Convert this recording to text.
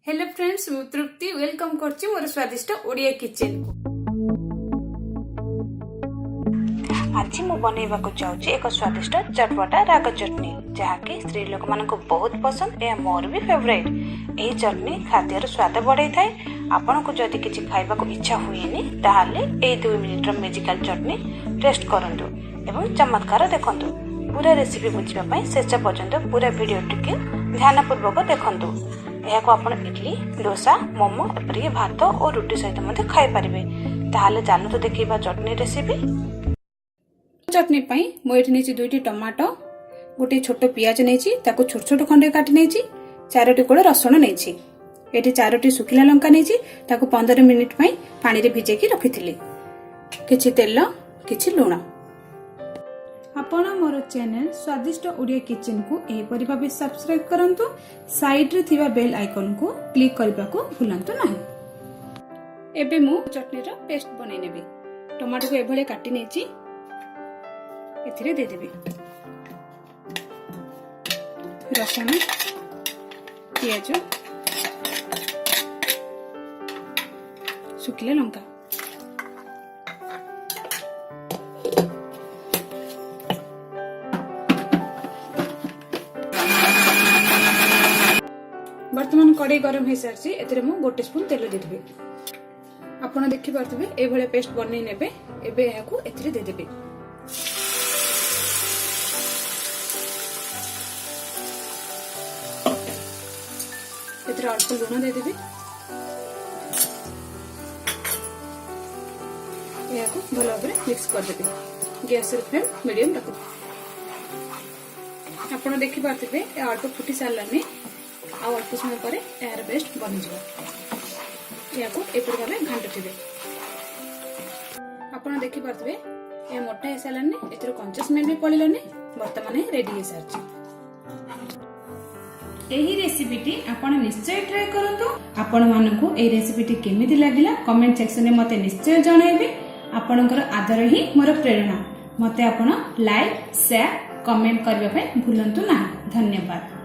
Hello friends, मु तृप्ति welcome करछि मोर स्वादिष्ट ओडिया किचन को। आज मु बनैबा को चाहूची एक स्वादिष्ट चटपटा राग चटनी जहाँकि स्त्री लोक मान को बहुत पसंद। यह मोर भी फेवरेट। यही चटनी खाद्यर स्वाद बढ़ाई थाए। आपन को जदि किछि खाइबा को इच्छा हुएनी ताहाले ए 2 मिनिट मैजिकल चटनी टेस्ट करंतु एवं चमत्कार देखंतु। पूरा रेसिपी बुझिबा पई शेष पर्यंत पूरा वीडियो टिके ध्यान पूर्वक देखंतु। यहाको आपण इडली, डोसा, मोमो एपरि भात और रोटी सहित मते खाइ परिबे। ताहाले चालू तो देखिबा चटनी रेसिपी। चटनी पई मो एठी नेछि 2टी टमाटो, गोटे छोटो पियाज नेछि, ताको छोट छोट खंडे काटि नेछि, 4टी कोड़ रसुण नेछि, एठी 4टी सुखिला लंका नेछि, ताको 15 मिनिट पई पानी रे भिजे की रखिथिले। किछि तेल, किछि लूण। आपण मोर चैनल स्वादिष्ट ओडिया किचन को एपरि भाबे सब्सक्राइब करंतु। साइड रे थिबा बेल आइकन को क्लिक करबा को भूलंतु नाही। एबे मु चटनी रो पेस्ट बनै नेबी। टमाटो को एभले काटि नेछि, एथिरे दे देबे रसुण, पियाज, सुखिला लंका। वर्तमान कड़े गरम हो सारी एथिरे मु 1 स्पून तेल दे देबे। आपण देखि पारथबे ए भले पेस्ट बनै नेबे। एबे एहाकू एथिरे दे देबे। एथिरे अल्प लूण दे देबे। एहाकू भलो भाबरे मिक्स कर देबे। गैस रे फ्लेम मीडियम रखो। आपण देखि पारथबे ए अल्प फुटी सारलानी। आउ अल्प समय पर यार पेस्ट बन जाए। एपरि भाबे घांटुथिबे। आपण देखि पारथबे ए मोटा हे सालाने एतिर कंचा स्मेल भी पळिलाने। वर्तमान रेडी हे सारछि। एही रेसिपीटी आपण निश्चय ट्राई करंतु। आपण मानकु ए रेसिपीटी केमिति लागिला कमेंट सेक्शन में मते निश्चय जणाइबे। आपणकर आदर ही मोर प्रेरणा। मते आपण लाइक, शेयर, कमेंट करबा पे भूलंतु नाही। धन्यवाद।